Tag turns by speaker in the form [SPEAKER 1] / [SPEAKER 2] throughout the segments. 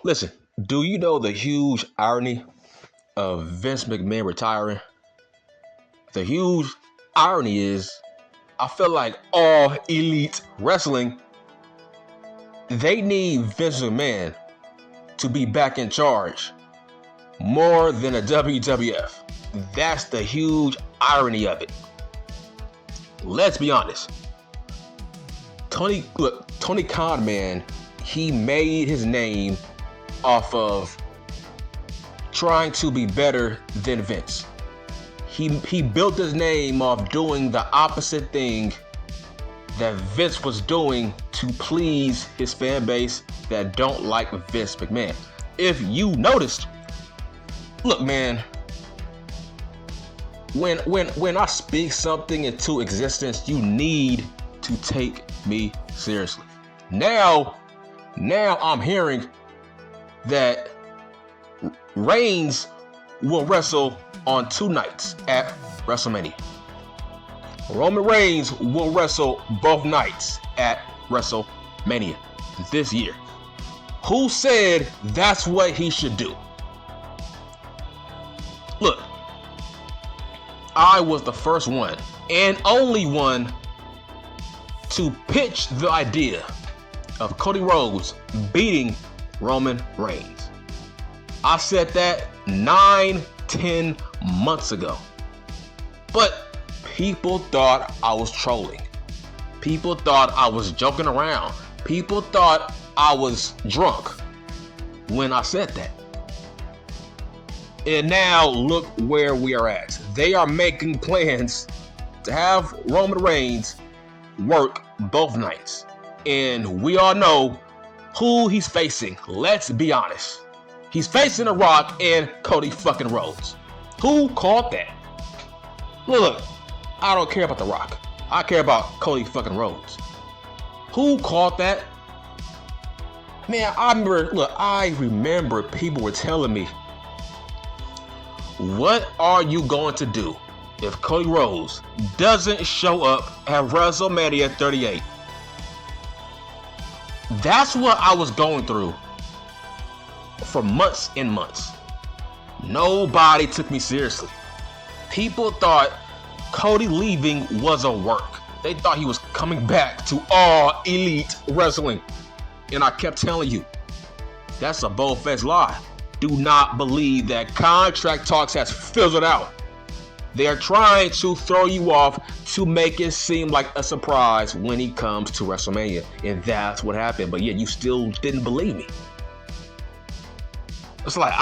[SPEAKER 1] Listen, do you know the huge irony of Vince McMahon retiring? The huge irony is, I feel like All Elite Wrestling, they need Vince McMahon to be back in charge more than a WWF. That's the huge irony of it. Let's be honest. Tony Khan, man, he made his name off of trying to be better than Vince. He built his name off doing the opposite thing that Vince was doing to please his fan base that don't like Vince McMahon. If you noticed, look, man, when I speak something into existence, you need to take me seriously. Now I'm hearing that Reigns will wrestle on 2 nights at WrestleMania. Roman Reigns will wrestle both nights at WrestleMania this year. Who said that's what he should do? Look, I was the first one and only one to pitch the idea of Cody Rhodes beating Roman Reigns. I said that 9-10 months ago. But people thought I was trolling. People thought I was joking around. People thought I was drunk when I said that. And now look where we are at. They are making plans to have Roman Reigns work both nights. And we all know who he's facing. Let's be honest. He's facing The Rock and Cody fucking Rhodes. Who called that? Look, I don't care about The Rock. I care about Cody fucking Rhodes. Who called that? Man, I remember people were telling me, what are you going to do if Cody Rhodes doesn't show up at WrestleMania 38? That's what I was going through for months and months. Nobody took me seriously. People thought Cody leaving was a work. They thought he was coming back to All Elite Wrestling. And I kept telling you, that's a bold-faced lie. Do not believe that. Contract talks has fizzled out. They are trying to throw you off to make it seem like a surprise when he comes to WrestleMania. And that's what happened. But yet you still didn't believe me. It's like,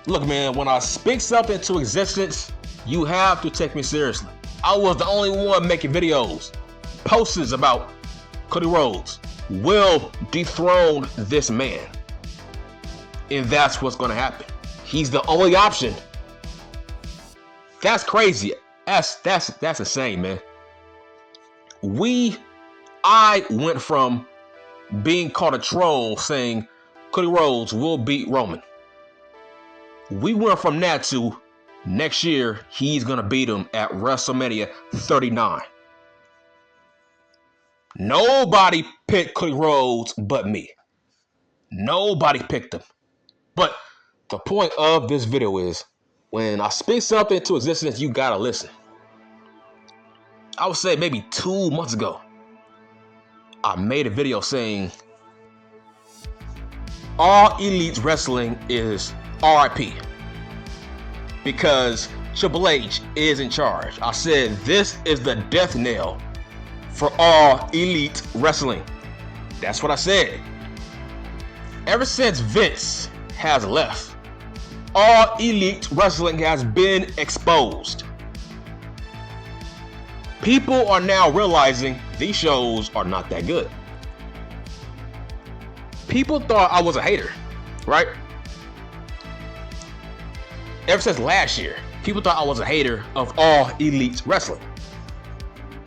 [SPEAKER 1] look, man, when I speak something into existence, you have to take me seriously. I was the only one making videos, posters about Cody Rhodes will dethrone this man. And that's what's going to happen. He's the only option. That's crazy. That's insane, man. I went from being called a troll saying Cody Rhodes will beat Roman. We went from that to next year he's going to beat him at WrestleMania 39. Nobody picked Cody Rhodes but me. Nobody picked him. But the point of this video is, when I speak something into existence, you gotta listen. I would say maybe 2 months ago, I made a video saying All Elite Wrestling is RIP because Triple H is in charge. I said this is the death knell for All Elite Wrestling. That's what I said. Ever since Vince has left, All Elite Wrestling has been exposed. People are now realizing these shows are not that good. People thought I was a hater, right? Ever since last year, people thought I was a hater of All Elite Wrestling.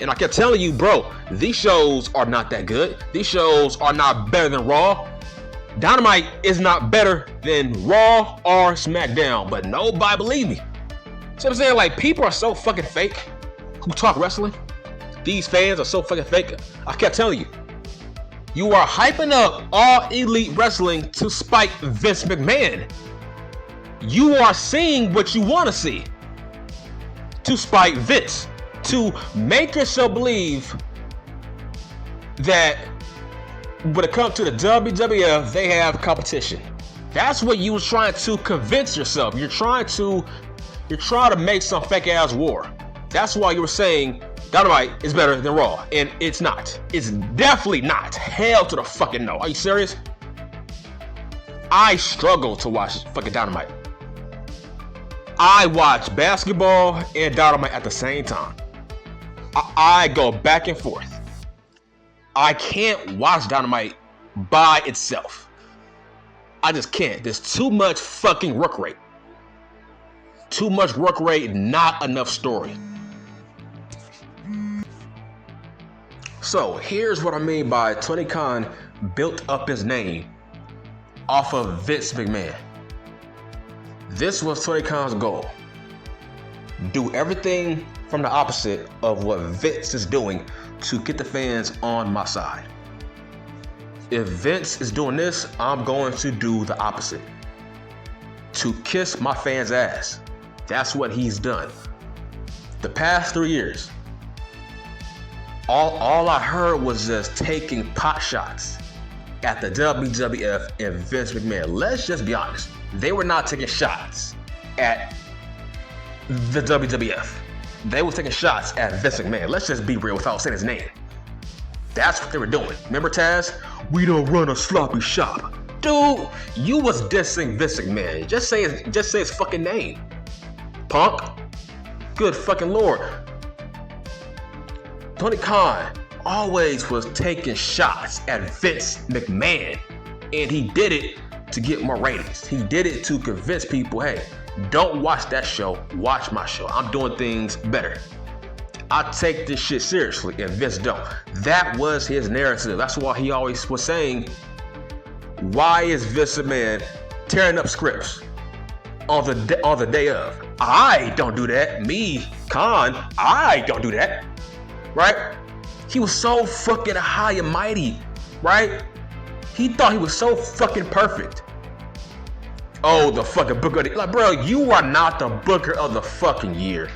[SPEAKER 1] And I kept telling you, bro, these shows are not that good. These shows are not better than Raw. Dynamite is not better than Raw or SmackDown, but nobody believed me. So I'm saying, like, people are so fucking fake who talk wrestling. These fans are so fucking fake. I kept telling you. You are hyping up All Elite Wrestling to spite Vince McMahon. You are seeing what you want to see to spite Vince, to make yourself believe that when it comes to the WWF, they have competition. That's what you were trying to convince yourself. You're trying to make some fake ass war. That's why you were saying Dynamite is better than Raw, and it's not. It's definitely not. Hell to the fucking no. Are you serious? I struggle to watch fucking Dynamite. I watch basketball and Dynamite at the same time. I go back and forth. I can't watch Dynamite by itself. I just can't. There's too much fucking work rate. Too much work rate, not enough story. So here's what I mean by Tony Khan built up his name off of Vince McMahon. This was Tony Khan's goal. Do everything from the opposite of what Vince is doing to get the fans on my side. If Vince is doing this, I'm going to do the opposite. To kiss my fans' ass. That's what he's done. The past 3 years, all I heard was just taking pot shots at the WWF and Vince McMahon. Let's just be honest. They were not taking shots at the WWF. They were taking shots at Vince McMahon. Let's just be real without saying his name. That's what they were doing. Remember, Taz? We don't run a sloppy shop. Dude, you was dissing Vince McMahon. Just say his fucking name. Punk. Good fucking Lord. Tony Khan always was taking shots at Vince McMahon. And he did it to get more ratings. He did it to convince people, hey, don't watch that show, watch my show. I'm doing things better. I take this shit seriously, and Vince don't. That was his narrative. That's why he always was saying, why is Vince McMahon tearing up scripts on the day of? I don't do that. Me, Khan, I don't do that. Right? He was so fucking high and mighty, right? He thought he was so fucking perfect. Oh, the fucking Booker of the... Like, bro, you are not the Booker of the fucking year.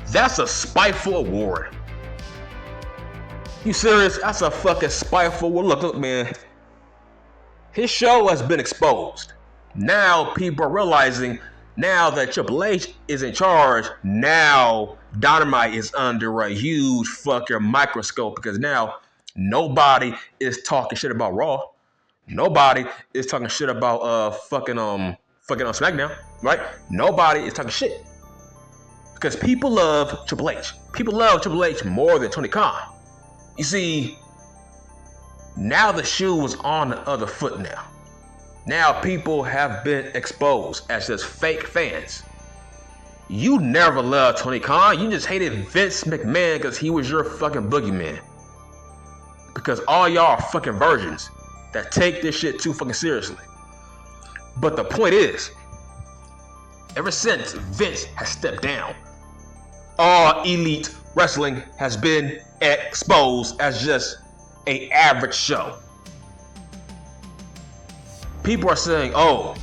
[SPEAKER 1] That's a spiteful award. You serious? That's a fucking spiteful award. Look, man. His show has been exposed. Now people are realizing, now that Triple H is in charge, now Dynamite is under a huge fucking microscope, because now nobody is talking shit about Raw. Nobody is talking shit about fucking on SmackDown, right? Nobody is talking shit. Because people love Triple H. People love Triple H more than Tony Khan. You see, now the shoe is on the other foot now. Now people have been exposed as just fake fans. You never loved Tony Khan. You just hated Vince McMahon because he was your fucking boogeyman. Because all y'all are fucking virgins that take this shit too fucking seriously. But the point is, ever since Vince has stepped down, All Elite Wrestling has been exposed as just an average show. People are saying, oh,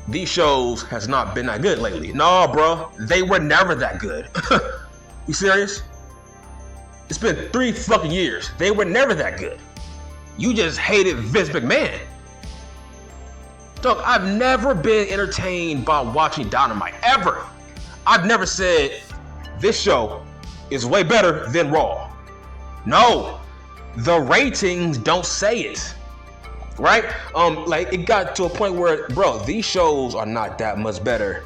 [SPEAKER 1] these shows has not been that good lately. No, bro, they were never that good. You serious? It's been 3 fucking years. They were never that good. You just hated Vince McMahon. Dog, I've never been entertained by watching Dynamite, ever. I've never said, this show is way better than Raw. No, the ratings don't say it. Right? Like, it got to a point where, bro, these shows are not that much better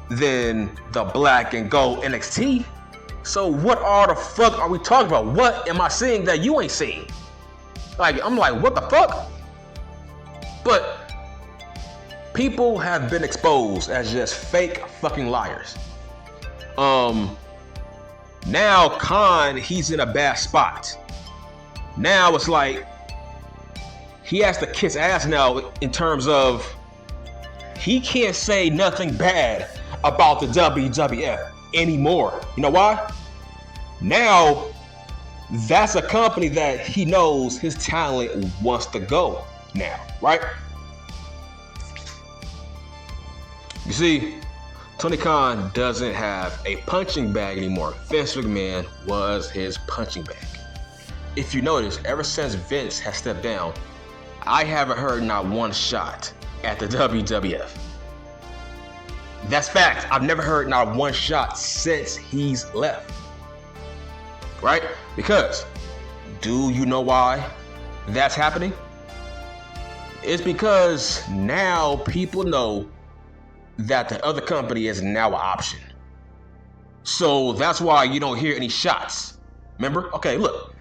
[SPEAKER 1] than the black and gold NXT. So what are the fuck are we talking about? What am I seeing that you ain't seeing? Like, I'm like, what the fuck? But people have been exposed as just fake fucking liars. Now Khan, he's in a bad spot. Now it's like, he has to kiss ass now in terms of he can't say nothing bad about the WWF anymore. You know why? Now that's a company that he knows his talent wants to go now, right? You see, Tony Khan doesn't have a punching bag anymore. Vince McMahon was his punching bag. If you notice, ever since Vince has stepped down, I haven't heard not one shot at the WWF. That's fact. I've never heard not one shot since he's left. Right? Because, do you know why that's happening? It's because now people know that the other company is now an option. So that's why you don't hear any shots. Remember? Okay, look.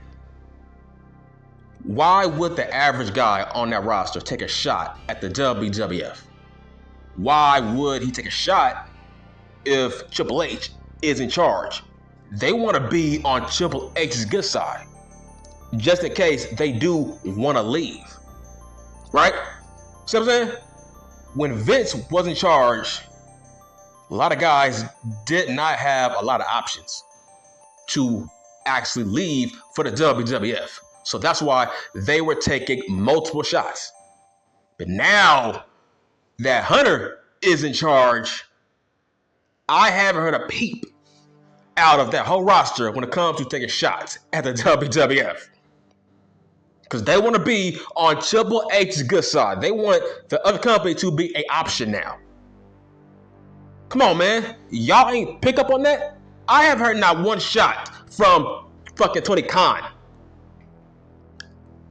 [SPEAKER 1] Why would the average guy on that roster take a shot at the WWF? Why would he take a shot if Triple H is in charge? They want to be on Triple H's good side, just in case they do want to leave. Right? See what I'm saying? When Vince was in charge, a lot of guys did not have a lot of options to actually leave for the WWF. So that's why they were taking multiple shots. But now that Hunter is in charge, I haven't heard a peep out of that whole roster when it comes to taking shots at the WWF. Because they want to be on Triple H's good side. They want the other company to be an option now. Come on, man. Y'all ain't pick up on that? I have heard not one shot from fucking Tony Khan.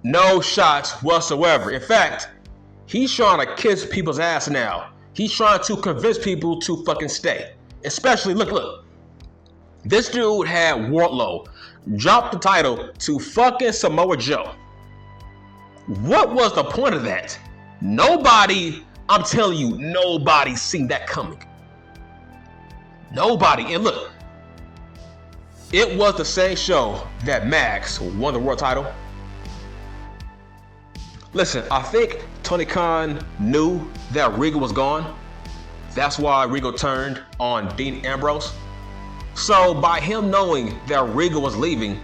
[SPEAKER 1] No shots whatsoever. In fact, he's trying to kiss people's ass now. He's trying to convince people to fucking stay. Especially, look. This dude had Wardlow drop the title to fucking Samoa Joe. What was the point of that? Nobody, I'm telling you, nobody seen that coming. Nobody. And look, it was the same show that Max won the world title. Listen, I think Tony Khan knew that Regal was gone. That's why Regal turned on Dean Ambrose. So by him knowing that Regal was leaving,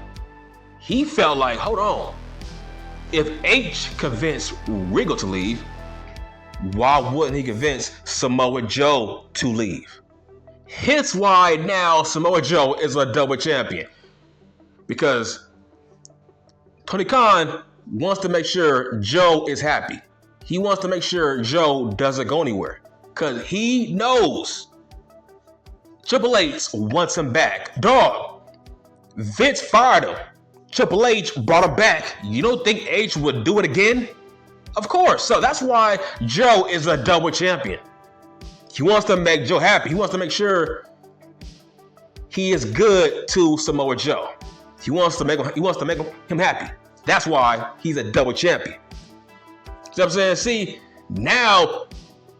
[SPEAKER 1] he felt like, hold on. If H convinced Regal to leave, why wouldn't he convince Samoa Joe to leave? Hence why now Samoa Joe is a double champion. Because Tony Khan wants to make sure Joe is happy. He wants to make sure Joe doesn't go anywhere. Because he knows Triple H wants him back. Dog, Vince fired him. Triple H brought him back. You don't think H would do it again? Of course. So that's why Joe is a double champion. He wants to make Joe happy. He wants to make sure he is good to Samoa Joe. He wants to make him happy. That's why he's a double champion. See what I'm saying? See, now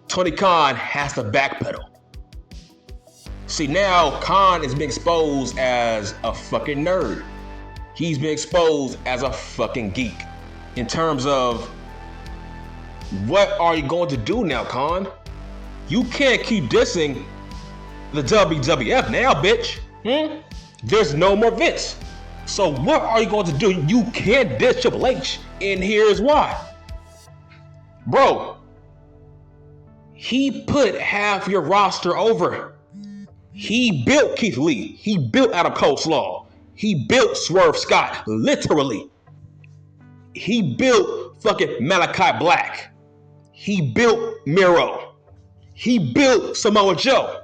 [SPEAKER 1] Tony Khan has to backpedal. See, now Khan is being exposed as a fucking nerd. He's been exposed as a fucking geek in terms of what are you going to do now, Khan? You can't keep dissing the WWF now, bitch. There's no more Vince. So what are you going to do? You can't diss Triple H, and here's why. Bro, he put half your roster over. He built Keith Lee. He built Adam Coleslaw. He built Swerve Scott, literally. He built fucking Malachi Black. He built Miro. He built Samoa Joe.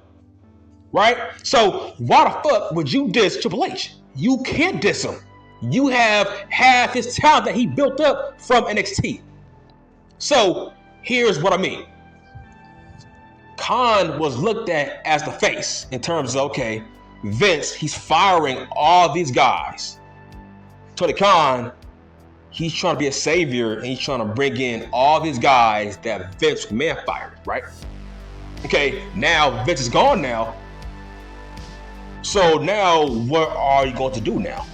[SPEAKER 1] Right? So why the fuck would you diss Triple H? You can't diss him. You have half his talent that he built up from NXT. So here's what I mean. Khan was looked at as the face in terms of, okay, Vince, he's firing all these guys. Tony Khan, he's trying to be a savior and he's trying to bring in all these guys that Vince McMahon fired, right? Okay, now Vince is gone now. So now what are you going to do now?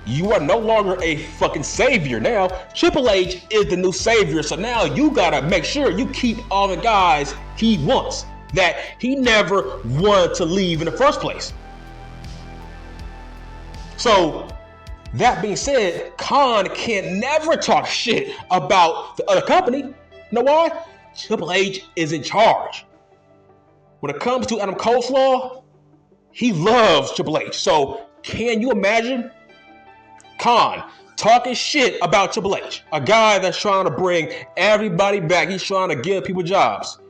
[SPEAKER 1] You are no longer a fucking savior now. Triple H is the new savior. So now you gotta make sure you keep all the guys he wants that he never wanted to leave in the first place. So That being said, Khan can never talk shit about the other company. You know why? Triple H is in charge. When it comes to Adam Coleslaw, he loves Triple H. So can you imagine Khan talking shit about Triple H? A guy that's trying to bring everybody back. He's trying to give people jobs.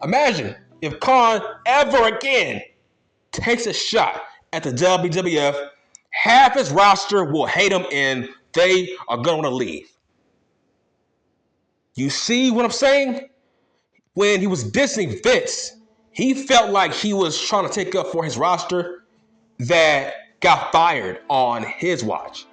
[SPEAKER 1] Imagine if Khan ever again takes a shot at the WWF, half his roster will hate him and they are going to leave. You see what I'm saying? When he was dissing Vince, he felt like he was trying to take up for his roster that got fired on his watch.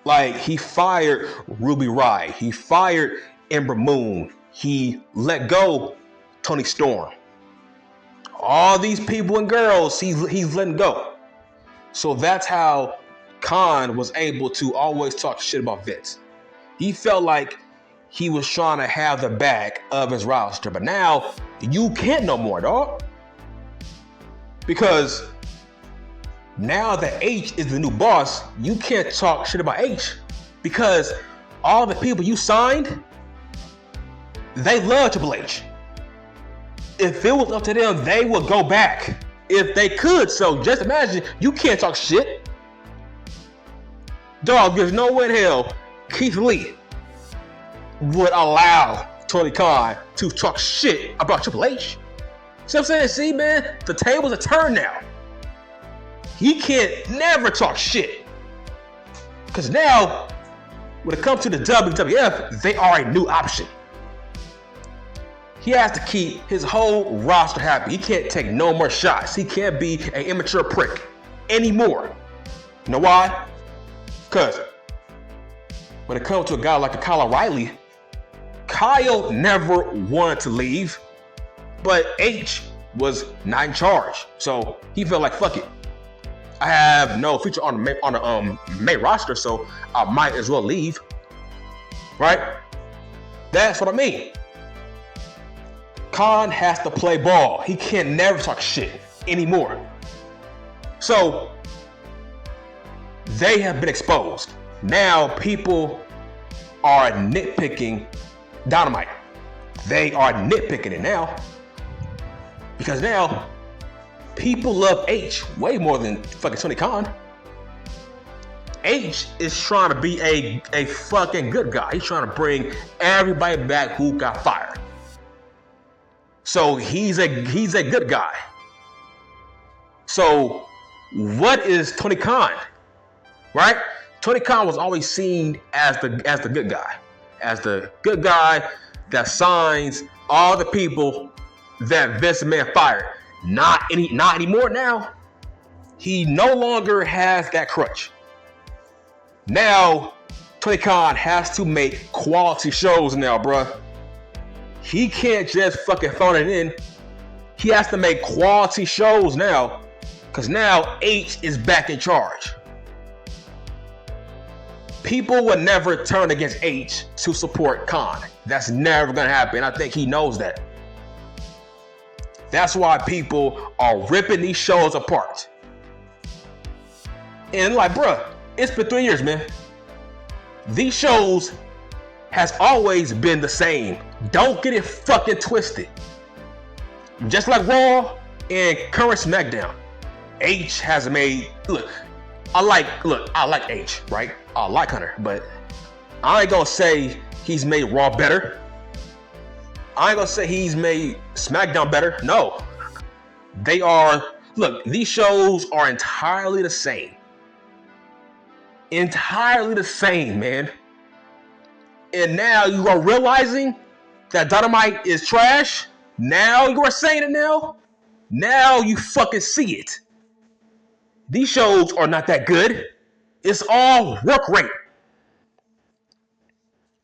[SPEAKER 1] Like, he fired Ruby Riott. He fired Ember Moon. He let go Tony Storm. All these people and girls, he's letting go. So that's how Khan was able to always talk shit about Vince. He felt like he was trying to have the back of his roster. But now, you can't no more, dog. Because now that H is the new boss, you can't talk shit about H. Because all the people you signed, they love Triple H. If it was up to them, they would go back if they could. So just imagine, you can't talk shit. Dog, there's no way in hell Keith Lee would allow Tony Khan to talk shit about Triple H. See what I'm saying? See, man, the tables are turned now. He can't never talk shit. Because now, when it comes to the WWF, they are a new option. He has to keep his whole roster happy. He can't take no more shots. He can't be an immature prick anymore. You know why? Because when it comes to a guy like a Kyle O'Reilly, Kyle never wanted to leave, but H was not in charge. So he felt like, fuck it. I have no future on the main roster, so I might as well leave. Right? That's what I mean. Khan has to play ball. He can never talk shit anymore. So they have been exposed. Now people are nitpicking Dynamite. They are nitpicking it now. Because now people love H way more than fucking Tony Khan. H is trying to be a fucking good guy. He's trying to bring everybody back who got fired. So he's a good guy. So what is Tony Khan? Right? Tony Khan was always seen as the good guy. As the good guy that signs all the people that Vince McMahon fired. Not anymore now. He no longer has that crutch. Now, Tony Khan has to make quality shows now, bruh. He can't just fucking phone it in. He has to make quality shows now. Because now H is back in charge. People would never turn against H to support Khan. That's never going to happen. I think he knows that. That's why people are ripping these shows apart. And like, bruh, it's been 3 years, man. These shows has always been the same. Don't get it fucking twisted. Just like Raw and current SmackDown, H has made, I like H, right? I like Hunter, but I ain't gonna say he's made Raw better. I ain't gonna say he's made SmackDown better. No. These shows are entirely the same. Entirely the same, man. And now you are realizing that Dynamite is trash. Now you are saying it now. Now you fucking see it. These shows are not that good. It's all work rate.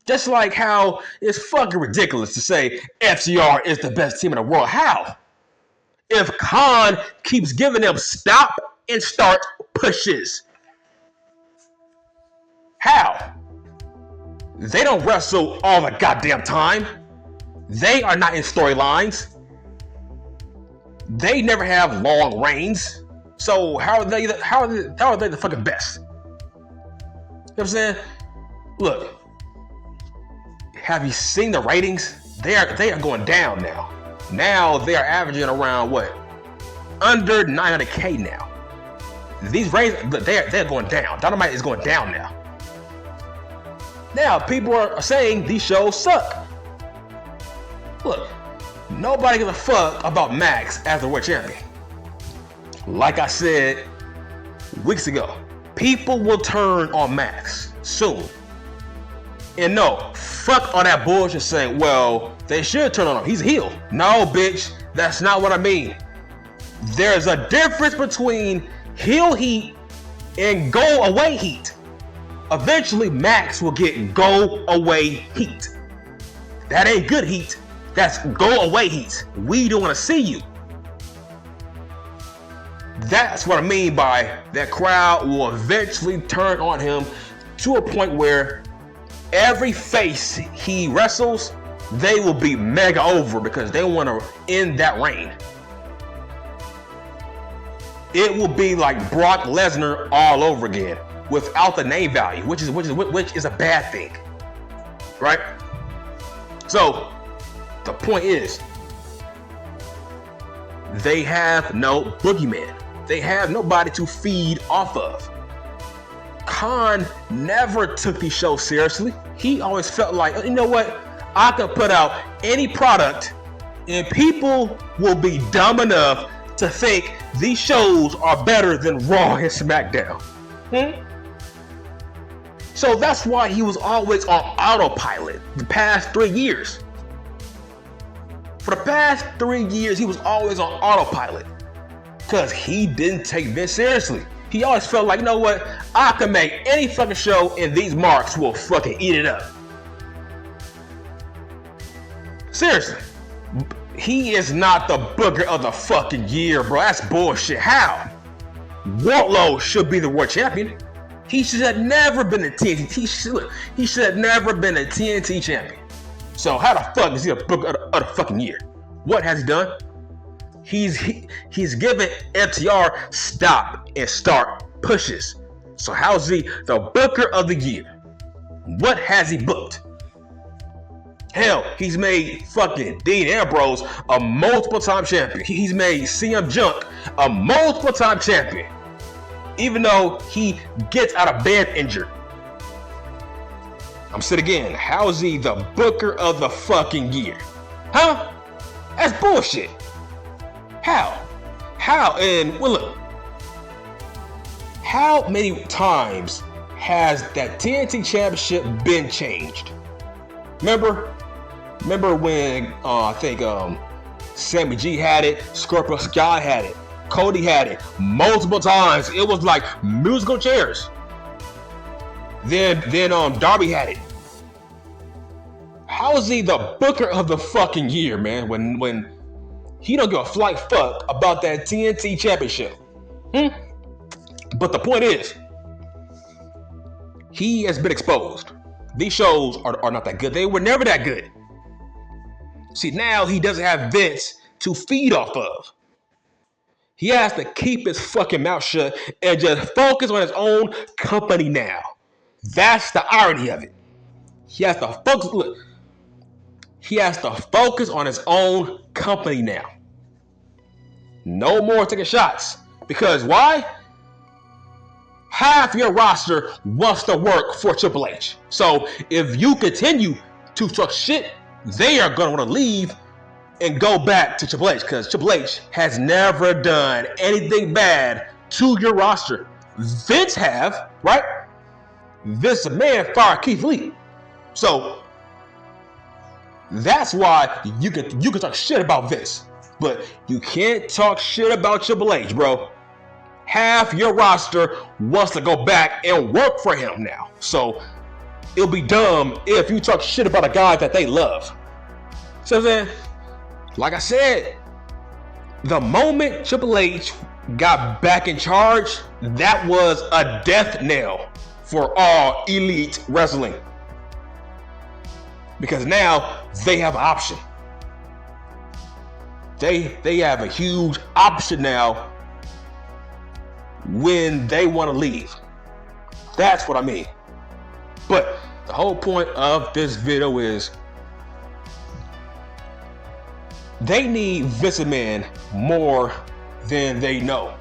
[SPEAKER 1] Just like how it's fucking ridiculous to say FTR is the best team in the world. How? If Khan keeps giving them stop and start pushes. How? They don't wrestle all the goddamn time. They are not in storylines. They never have long reigns. So how are they the fucking best? You know what I'm saying? Look, have you seen the ratings? They are going down now. Now they are averaging around what? Under 900K now. These ratings, they're going down. Dynamite is going down now. Now people are saying these shows suck. Look, nobody gives a fuck about Max as the world champion. Like I said weeks ago, people will turn on Max soon. And no, fuck all that bullshit saying, well, they should turn on him. He's a heel. No, bitch, that's not what I mean. There's a difference between heel heat and go away heat. Eventually, Max will get go away heat. That ain't good heat. That's go away heat. We don't want to see you. That's what I mean by that crowd will eventually turn on him to a point where every face he wrestles, they will be mega over because they want to end that reign. It will be like Brock Lesnar all over again without the name value, which is a bad thing, right? So the point is, they have no boogeyman. They have nobody to feed off of. Khan never took these shows seriously. He always felt like, you know what? I can put out any product and people will be dumb enough to think these shows are better than Raw and SmackDown. So that's why he was always on autopilot the past 3 years. For the past 3 years, he was always on autopilot because he didn't take Vince seriously. He always felt like, you know what? I can make any fucking show and these marks will fucking eat it up. Seriously. He is not the booker of the fucking year, bro. That's bullshit. How? Wardlow should be the world champion. He should have never been a TNT. He should have never been a TNT champion. So how the fuck is he a booker of the fucking year? What has he done? He's given FTR stop and start pushes. So how's he the booker of the year? What has he booked? Hell, he's made fucking Dean Ambrose a multiple-time champion. He's made CM Punk a multiple-time champion. Even though he gets out of bed injured. I'm saying again, how is he the booker of the fucking year? Huh? That's bullshit. How? And well, look. How many times has that TNT championship been changed? Remember when I think Sammy G had it, Scorpio Sky had it, Cody had it multiple times. It was like musical chairs. Then Darby had it. How is he the booker of the fucking year, man? When he don't give a flying fuck about that TNT championship. But the point is, he has been exposed. These shows are not that good. They were never that good. See, now he doesn't have Vince to feed off of. He has to keep his fucking mouth shut and just focus on his own company now. That's the irony of it. He has to focus. Look, he has to focus on his own company now. No more taking shots. Because why? Half your roster wants to work for Triple H. So if you continue to talk shit, they are going to want to leave and go back to Triple H, because Triple H has never done anything bad to your roster. Vince have, right? Vince McMahon fired Keith Lee. So that's why you can talk shit about Vince, but you can't talk shit about Triple H, bro. Half your roster wants to go back and work for him now. So it'll be dumb if you talk shit about a guy that they love. So then, like I said, the moment Triple H got back in charge, that was a death knell for all elite wrestling. Because now they have an option. They have a huge option now when they want to leave. That's what I mean. But the whole point of this video is they need Vince McMahon more than they know.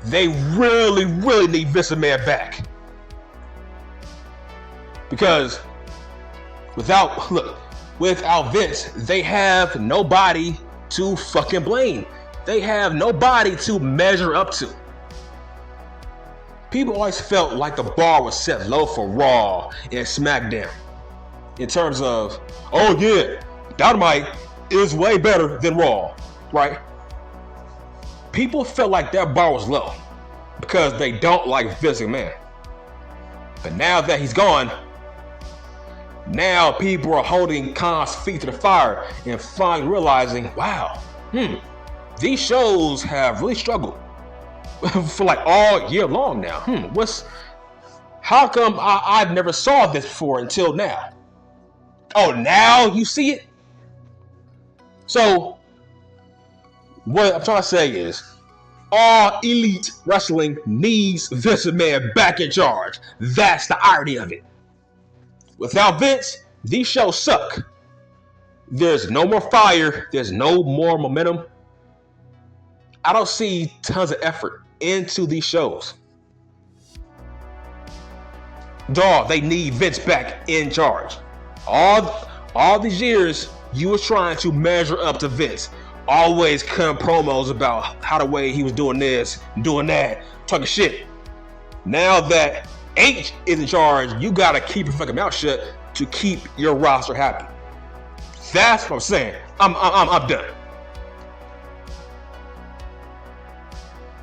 [SPEAKER 1] They really, really need Vince McMahon back. Because without Vince, they have nobody to fucking blame. They have nobody to measure up to. People always felt like the bar was set low for Raw and SmackDown. In terms of, oh yeah, Dynamite is way better than Raw, right? People felt like that bar was low because they don't like Vince McMahon. But now that he's gone, now people are holding Khan's feet to the fire and finally realizing, wow, these shows have really struggled for like all year long now. How come I've never saw this before until now? Oh, now you see it? So, what I'm trying to say is, all elite wrestling needs Vince McMahon back in charge. That's the irony of it. Without Vince, these shows suck. There's no more fire. There's no more momentum. I don't see tons of effort into these shows. Dog, they need Vince back in charge. All these years, you were trying to measure up to Vince. Always come promos about how the way he was doing this, doing that, talking shit. Now that H is in charge, you gotta keep your fucking mouth shut to keep your roster happy. That's what I'm saying. I'm done.